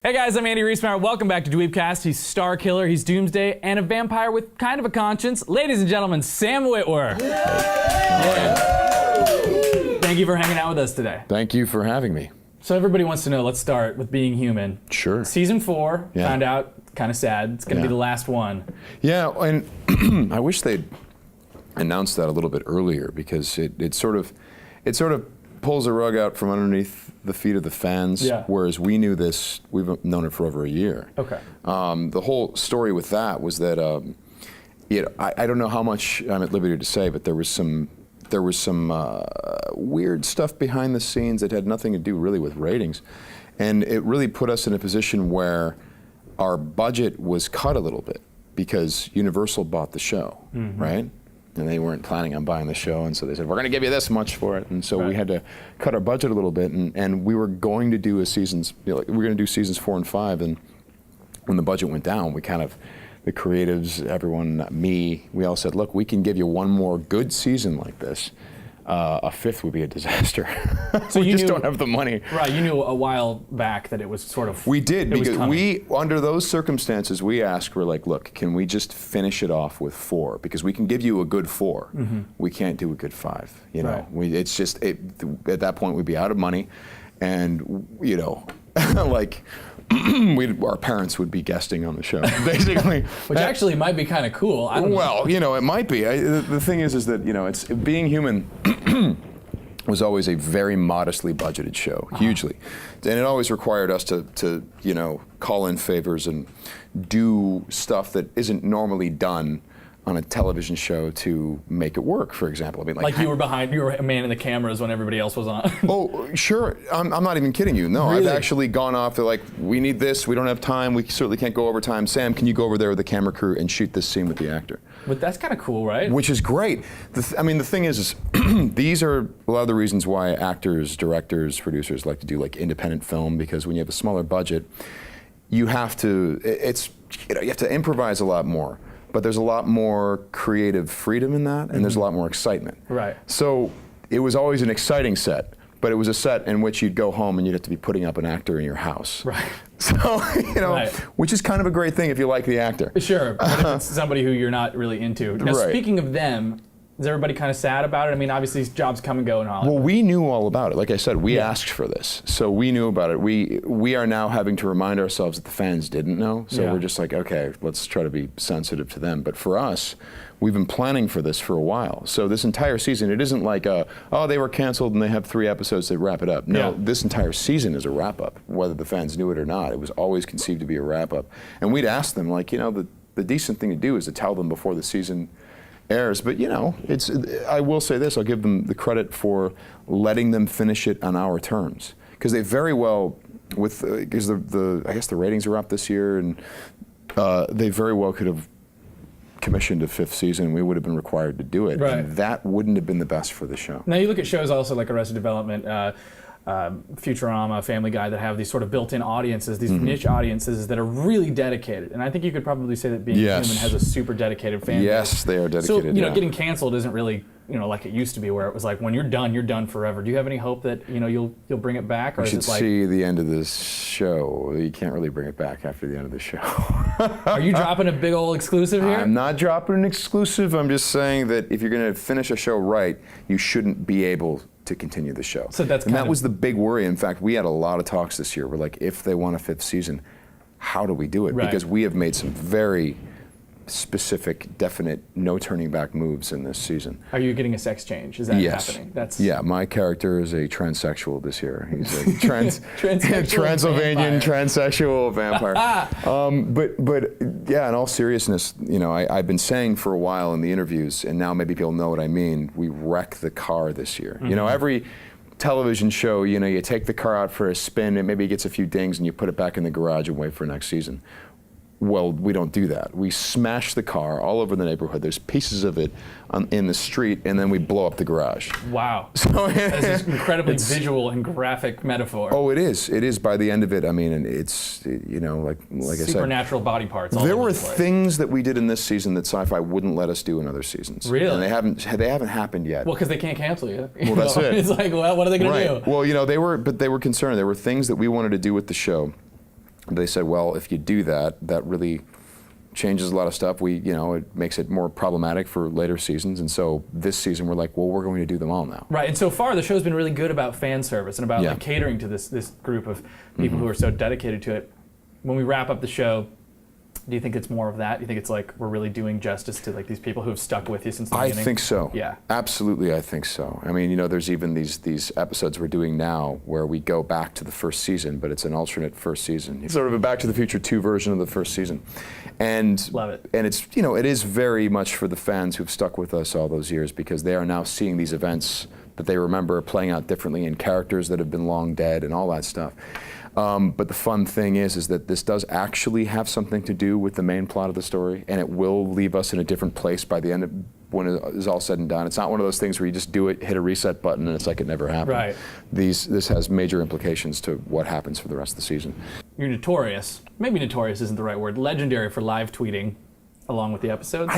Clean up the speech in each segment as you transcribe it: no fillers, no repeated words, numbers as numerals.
Hey guys, I'm Andy Reesmeyer. Welcome back to DweebCast. He's Star Killer, he's Doomsday, and a vampire with kind of a conscience. Ladies and gentlemen, Sam Witwer. Yeah. Thank you for hanging out with us today. Thank you for having me. So everybody wants to know, let's start with Being Human. Sure. Season 4, found out, kind of sad, it's going to be the last one. Yeah, and I wish they'd announced that a little bit earlier, because it sort of pulls a rug out from underneath the feet of the fans, whereas we knew this, we've known it for over a year. Okay. The whole story with that was that, I don't know how much I'm at liberty to say, but there was some weird stuff behind the scenes that had nothing to do really with ratings. And it really put us in a position where our budget was cut a little bit because Universal bought the show, right? And they weren't planning on buying the show, and so they said, we're going to give you this much for it. And so we had to cut our budget a little bit, and we were going to do seasons 4 and 5, and when the budget went down, we kind of, the creatives, everyone, me, we all said, look, we can give you one more good season like this. A fifth would be a disaster. So we just don't have the money. Right, you knew a while back that it was sort of... We did, because under those circumstances, we asked, we're like, look, can we just finish it off with 4? Because we can give you a good 4. We can't do a good 5, you know? It's just, at that point, we'd be out of money, and, you know, like, our parents would be guesting on the show, basically. Which actually might be kind of cool. I don't know. You know, it might be. The thing is that, you know, it's Being Human was always a very modestly budgeted show, hugely. And it always required us to, you know, call in favors and do stuff that isn't normally done on a television show to make it work, for example. I mean, like you were a man in the cameras when everybody else was on. Oh, sure. I'm not even kidding you. No, really? I've actually gone off. They're like, we need this. We don't have time. We certainly can't go over time. Sam, can you go over there with the camera crew and shoot this scene with the actor? But that's kind of cool, right? Which is great. I mean, the thing is these are a lot of the reasons why actors, directors, producers like to do like independent film, because when you have a smaller budget, you have to, you have to improvise a lot more. But there's a lot more creative freedom in that, and there's a lot more excitement. Right. So it was always an exciting set, but it was a set in which you'd go home and you'd have to be putting up an actor in your house. Right. So, you know, which is kind of a great thing if you like the actor. Sure, but if it's somebody who you're not really into. Now, speaking of them, is everybody kind of sad about it? I mean, obviously these jobs come and go and all. Well, we knew all about it. Like I said, we asked for this, so we knew about it. We are now having to remind ourselves that the fans didn't know, so we're just like, okay, let's try to be sensitive to them. But for us, we've been planning for this for a while. So this entire season, it isn't like, oh, they were canceled and they have 3 episodes, they wrap it up. No, this entire season is a wrap-up, whether the fans knew it or not. It was always conceived to be a wrap-up. And we'd ask them, like, you know, the decent thing to do is to tell them before the season airs, but you know, I will say this, I'll give them the credit for letting them finish it on our terms, because they very well, because I guess the ratings are up this year, and they very well could have commissioned a 5th season, and we would have been required to do it, and that wouldn't have been the best for the show. Now you look at shows also like Arrested Development, Futurama, Family Guy, that have these sort of built-in audiences, these niche audiences that are really dedicated. And I think you could probably say that Being Human has a super dedicated fan base. Yes, they are dedicated. So, you know, getting canceled isn't really, you know, like it used to be, where it was like, when you're done forever. Do you have any hope that, you know, you'll bring it back? Or you should is it like, see the end of this show. You can't really bring it back after the end of the show. Are you dropping a big old exclusive here? I'm not dropping an exclusive. I'm just saying that if you're going to finish a show right, you shouldn't be able to continue the show. So that was the big worry. In fact, we had a lot of talks this year. We're like, if they want a 5th season, how do we do it? Because we have made some very specific, definite, no turning back moves in this season. Are you getting a sex change? Is that happening? Yeah, my character is a transsexual this year. He's a Transylvanian transsexual vampire. But yeah, in all seriousness, you know, I've been saying for a while in the interviews, and now maybe people know what I mean, we wreck the car this year. You know, every television show, you know, you take the car out for a spin, and maybe it gets a few dings, and you put it back in the garage and wait for next season. Well, we don't do that. We smash the car all over the neighborhood. There's pieces of it in the street, and then we blow up the garage. Wow. So that's an incredibly visual and graphic metaphor. Oh, it is. It is. By the end of it, I mean, it's, you know, like I said, supernatural body parts. There were things that we did in this season that Sci-Fi wouldn't let us do in other seasons. Really? And they haven't happened yet. Well, because they can't cancel you. Well, that's it. It's like, well, what are they going to do? Well, you know, they were concerned. There were things that we wanted to do with the show They said, well, if you do that, that really changes a lot of stuff. It makes it more problematic for later seasons. And so this season we're like, well, we're going to do them all now. Right, and so far the show's been really good about fan service and about like catering to this group of people who are so dedicated to it. When we wrap up the show, do you think it's more of that? Do you think it's like we're really doing justice to like these people who have stuck with you since the beginning? I think so. Yeah. Absolutely, I think so. I mean, there's even these episodes we're doing now where we go back to the first season, but it's an alternate first season. It's sort of a Back to the Future 2 version of the first season. And love it. And it's, it is very much for the fans who've stuck with us all those years, because they are now seeing these events that they remember playing out differently, and characters that have been long dead and all that stuff. But the fun thing is that this does actually have something to do with the main plot of the story, and it will leave us in a different place by the end of, when it is all said and done. It's not one of those things where you just do it, hit a reset button, and it's like it never happened. Right. This has major implications to what happens for the rest of the season. You're notorious. Maybe notorious isn't the right word. Legendary for live tweeting along with the episodes.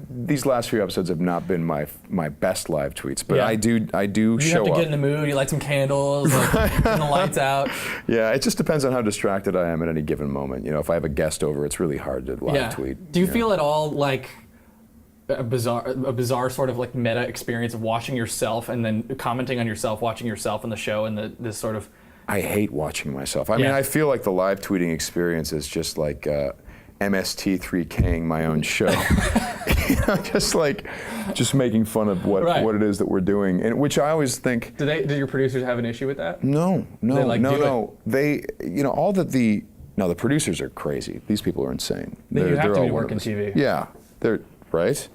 These last few episodes have not been my best live tweets, but I do show up. You have to get in the mood. You light some candles, like, turn the lights out. Yeah, it just depends on how distracted I am at any given moment. If I have a guest over, it's really hard to live tweet. Do you feel at all like a bizarre sort of like meta experience of watching yourself and then commenting on yourself, watching yourself in the show, and this sort of? I hate watching myself. I mean, I feel like the live tweeting experience is just like MST3King my own show. just making fun of what it is that we're doing, and which I always think. Did your producers have an issue with that? No. They, the producers are crazy. These people are insane. You have to be working TV. Yeah, they're right,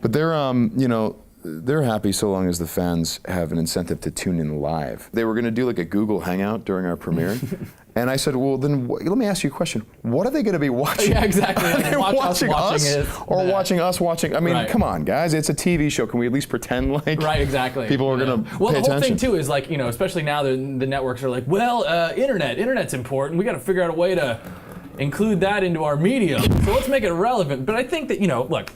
but they're happy so long as the fans have an incentive to tune in live. They were going to do like a Google Hangout during our premiere. And I said, well, then let me ask you a question. What are they going to be watching? Yeah, exactly. Are they watching us or watching us watching? I mean, come on, guys. It's a TV show. Can we at least pretend like people are going to pay attention? Well, the whole thing, too, is like, especially now the networks are like, well, internet's important. We got to figure out a way to include that into our medium. So let's make it relevant. But I think that, look,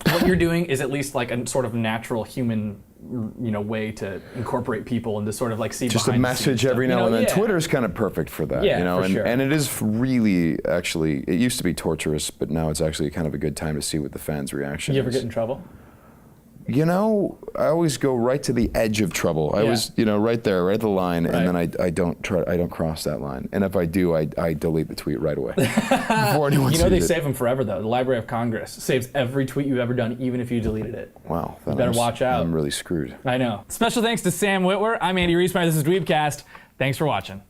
what you're doing is at least like a sort of natural human way to incorporate people and to sort of like see just a message every now and then. Twitter's kind of perfect for that, for sure. And it is really, actually, it used to be torturous, but now it's actually kind of a good time to see what the fans' reaction is. You ever get in trouble? I always go right to the edge of trouble. I was, right there, right at the line, and then I don't cross that line. And if I do, I delete the tweet right away before anyone sees it. They save them forever though. The Library of Congress saves every tweet you've ever done, even if you deleted it. Wow, you better watch out. I'm really screwed. I know. Special thanks to Sam Witwer. I'm Andy Reesmeyer. This is DweebCast. Thanks for watching.